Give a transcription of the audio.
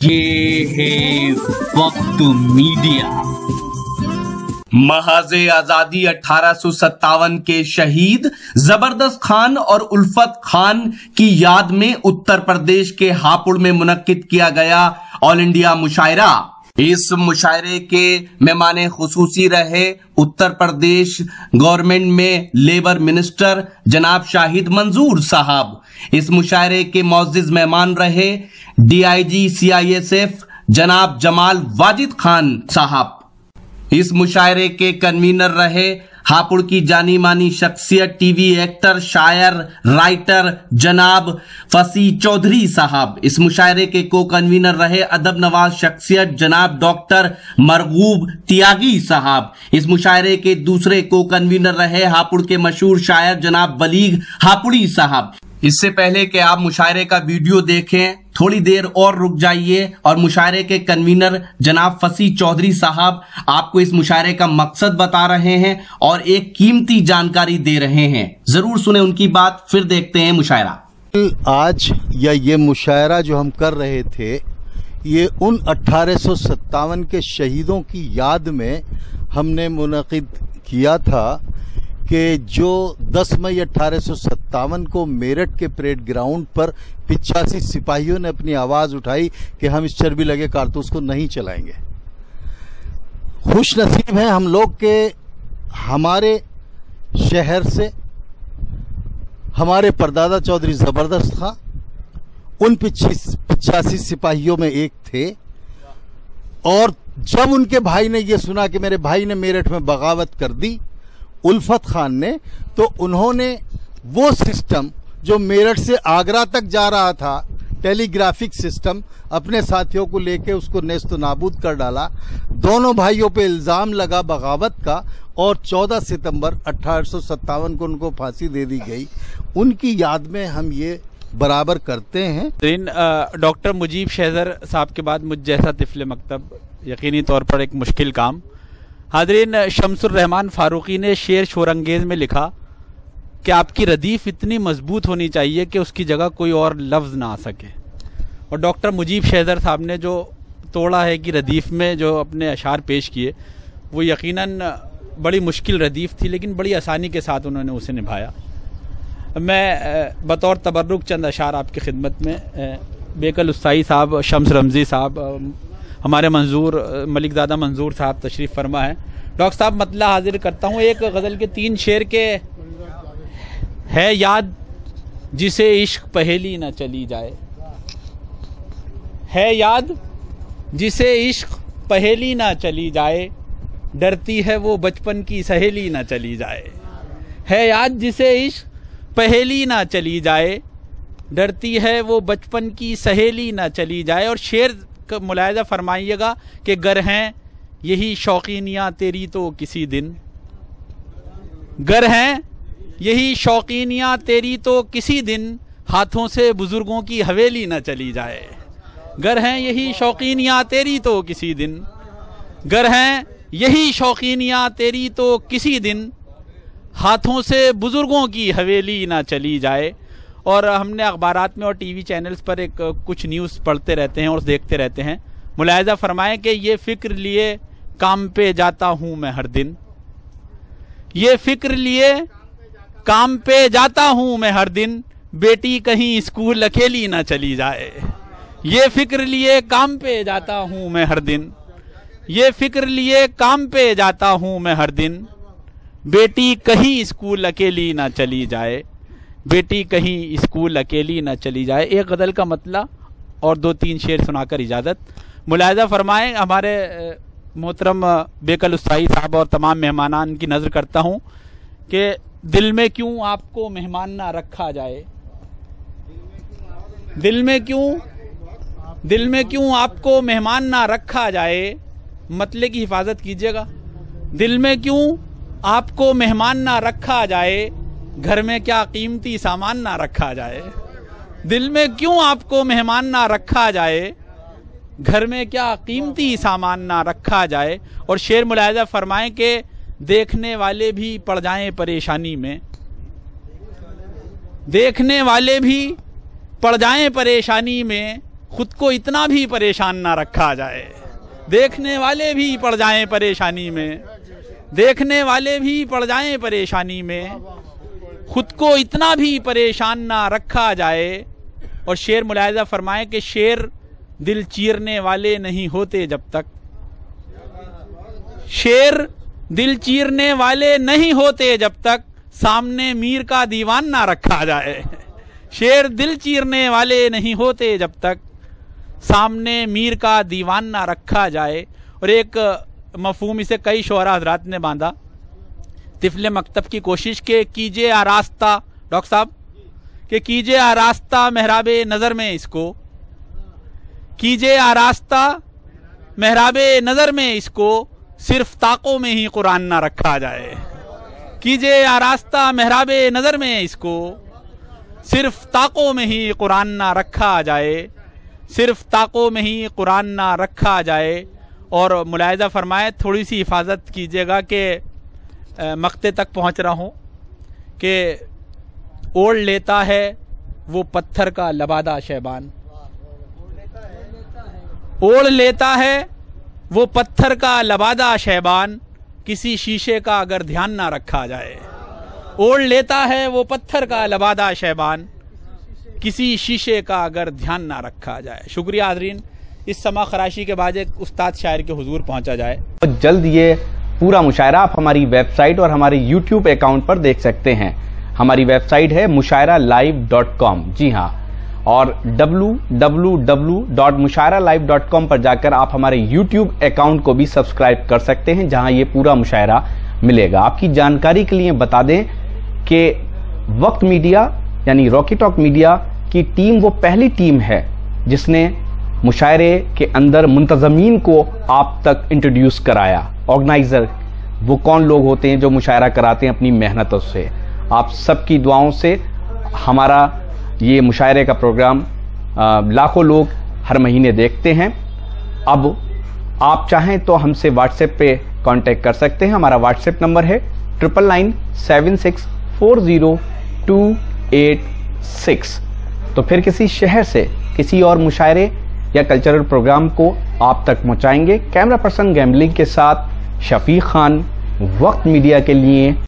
ये है वक्त मीडिया। महाज़ आजादी 1857 के शहीद जबरदस्त खान और उल्फत खान की याद में उत्तर प्रदेश के हापुड़ में मुनक्किद किया गया ऑल इंडिया मुशायरा। इस मुशायरे के मेहमान खुसूसी रहे उत्तर प्रदेश गवर्नमेंट में लेबर मिनिस्टर जनाब शाहिद मंजूर साहब। इस मुशायरे के मौजूद मेहमान रहे DIG CISF जनाब जमाल वाजिद खान साहब। इस मुशायरे के कन्वीनर रहे हापुड़ की जानी मानी शख्सियत टीवी एक्टर शायर राइटर जनाब फसी चौधरी साहब। इस मुशायरे के को कन्वीनर रहे अदब नवाज शख्सियत जनाब डॉक्टर मरगूब त्यागी साहब। इस मुशायरे के दूसरे को कन्वीनर रहे हापुड़ के मशहूर शायर जनाब बलीग हापुड़ी साहब। इससे पहले कि आप मुशायरे का वीडियो देखें, थोड़ी देर और रुक जाइए और मुशायरे के कन्वीनर जनाब फसी चौधरी साहब आपको इस मुशायरे का मकसद बता रहे हैं और एक कीमती जानकारी दे रहे हैं। जरूर सुने उनकी बात, फिर देखते हैं मुशायरा। आज ये मुशायरा जो हम कर रहे थे, ये उन 1857 के शहीदों की याद में हमने मुनक़िद किया था कि जो 10 मई 1857 को मेरठ के परेड ग्राउंड पर 85 सिपाहियों ने अपनी आवाज उठाई कि हम इस चर्बी लगे कारतूस को नहीं चलाएंगे। खुश नसीब हैं हम लोग के हमारे शहर से हमारे परदादा चौधरी जबरदस्त खां उन 85 सिपाहियों में एक थे। और जब उनके भाई ने यह सुना कि मेरे भाई ने मेरठ में बगावत कर दी उल्फत खान ने, तो उन्होंने वो सिस्टम जो मेरठ से आगरा तक जा रहा था, टेलीग्राफिक सिस्टम, अपने साथियों को लेके उसको नेस्त नाबूद कर डाला। दोनों भाइयों पे इल्जाम लगा बगावत का और 14 सितंबर 1857 को उनको फांसी दे दी गई। उनकी याद में हम ये बराबर करते हैं। डॉक्टर मुजीब शहजर साहब के बाद मुझ जैसा तिफले मकतब यकीनी तौर पर एक मुश्किल काम। हाज़रीन, शम्सुर रहमान फारूकी ने शेर शोरंगेज में लिखा कि आपकी रदीफ इतनी मजबूत होनी चाहिए कि उसकी जगह कोई और लफ्ज़ ना आ सके। और डॉक्टर मुजीब शहजर साहब ने जो तोड़ा है कि रदीफ में जो अपने अशार पेश किए, वो यकीनन बड़ी मुश्किल रदीफ थी, लेकिन बड़ी आसानी के साथ उन्होंने उसे निभाया। मैं बतौर तबर्रुक चंद अशार आपकी खिदमत में बेकल उस्ताई साहब, शम्स रमज़ी साहब, हमारे मंजूर मलिकज़ादा मंजूर साहब तशरीफ़ फरमा है। डॉक्टर साहब मतला हाजिर करता हूँ। एक गज़ल के 3 शेर के है याद जिसे इश्क पहेली न चली जाए, है याद जिसे इश्क पहेली न चली जाए, डरती है वो बचपन की सहेली न चली जाए। है याद जिसे इश्क पहेली न चली जाए, डरती है वो बचपन की सहेली न चली जाए। और शेर मुलायजा फरमाइएगा कि गर हैं यही शौकीनियाँ तेरी तो किसी दिन, गर हैं यही शौकीनियाँ तेरी तो किसी दिन, हाथों से बुजुर्गों की हवेली न चली जाए। गर हैं यही शौकीनियाँ तेरी तो किसी दिन, गर हैं यही शौकीनियाँ तेरी तो किसी दिन, हाथों से बुजुर्गों की हवेली न चली जाए। और हमने अखबारात में और टीवी चैनल्स पर एक कुछ न्यूज़ पढ़ते रहते हैं और देखते रहते हैं। मुलायजा फरमाएं कि ये फ़िक्र लिए काम पे जाता हूँ मैं हर दिन, ये फ़िक्र लिए काम पे जाता हूँ मैं हर दिन, बेटी कहीं स्कूल अकेली ना चली जाए। ये फ़िक्र लिए काम पे जाता हूँ मैं हर दिन, ये फ़िक्र लिए काम पे जाता हूँ मैं हर दिन, बेटी कहीं स्कूल अकेली ना चली जाए, बेटी कहीं स्कूल अकेली न चली जाए। एक गज़ल का मतला और 2-3 शेर सुनाकर इजाज़त। मुलायजा फरमाएं। हमारे मोहतरम बेकल उस्ताई साहब और तमाम मेहमानान की नज़र करता हूँ कि दिल में क्यों आपको मेहमान ना रखा जाए, दिल में क्यों आपको मेहमान ना रखा जाए, मतले की हिफाजत कीजिएगा। दिल में क्यों आपको मेहमान ना रखा जाए, घर में क्या कीमती सामान ना रखा जाए। दिल में क्यों आपको मेहमान ना रखा जाए, घर में क्या कीमती सामान ना रखा जाए। और शेर मुलायजा फरमाएं कि देखने वाले भी पड़ जाएं परेशानी में, देखने वाले भी पड़ जाएं परेशानी में, خود کو اتنا بھی پریشان نہ رکھا جائے، دیکھنے والے بھی پڑ جائیں پریشانی میں، دیکھنے والے بھی پڑ جائیں پریشانی میں، خود کو اتنا بھی پریشان نہ رکھا جائے۔ اور شعر ملاحظہ فرمائیں کہ شعر دل چیرنے والے نہیں ہوتے جب تک، شعر دل چیرنے والے نہیں ہوتے جب تک سامنے میر کا دیوان نہ رکھا جائے، شعر دل چیرنے والے نہیں ہوتے جب تک سامنے میر کا دیوان نہ رکھا جائے۔ اور ایک مفہوم اسے کئی شعراء حضرات نے باندھا، طفل مکتب کی کوشش کہ کیجئے آراستہ، ڈاکٹر صاحب کہ کیجئے آراستہ محراب نظر میں اس کو، کیجئے آراستہ محراب نظر میں اس کو، صرف طاقوں میں ہی قرآن نہ رکھا جائے، کیجئے آراستہ محراب نظر میں اس کو، صرف طاقوں میں ہی قرآن نہ رکھا جائے، صرف طاقوں میں ہی قرآن نہ رکھا جائے۔ اور ملاحظہ فرمائے، تھوڑی سی حفاظت کیجیے گا کہ مقطع تک پہنچ رہا ہوں کہ اوڑھ لیتا ہے وہ پتھر کا لبادہ شیبان، اوڑھ لیتا ہے وہ پتھر کا لبادہ شیبان، کسی شیشے کا اگر دھیان نہ رکھا جائے، اوڑھ لیتا ہے وہ پتھر کا لبادہ شیبان، کسی شیشے کا اگر دھیان نہ رکھا جائے۔ شکریہ حاضرین، اس سما خراشی کے بعد ایک استاد شاعر کے حضور پہنچا جائے۔ جلد یہ پورا مشاعرہ آپ ہماری ویب سائٹ اور ہمارے یوٹیوب اکاؤنٹ پر دیکھ سکتے ہیں۔ ہماری ویب سائٹ ہے mushairalive.com، جی ہاں، اور www.mushairalive.com پر جا کر آپ ہمارے یوٹیوب اکاؤنٹ کو بھی سبسکرائب کر سکتے ہیں، جہاں یہ پورا مشاعرہ ملے گا۔ آپ کی جانکاری کے لیے بتا دیں کہ وقت میڈیا یعنی راکی ٹاک میڈیا کی ٹیم وہ پہلی ٹیم ہے جس نے مشاعرے کے اندر منتظمین کو آپ تک انٹروڈیوس کرایا۔ آرگنائزر وہ کون لوگ ہوتے ہیں جو مشاعرہ کراتے ہیں اپنی محنتوں سے۔ آپ سب کی دعاؤں سے ہمارا یہ مشاعرے کا پروگرام لاکھوں لوگ ہر مہینے دیکھتے ہیں۔ اب آپ چاہیں تو ہم سے واٹس ایپ پہ کانٹیکٹ کر سکتے ہیں۔ ہمارا واٹس ایپ نمبر ہے 9997640286۔ تو پھر کسی شہر سے کسی اور مشاعرے یا کلچرل پروگرام کو آپ تک پہنچائیں گے۔ کیمرہ پرسن گیمبلنگ کے ساتھ شفیق خان، وقت میڈیا کے لیے۔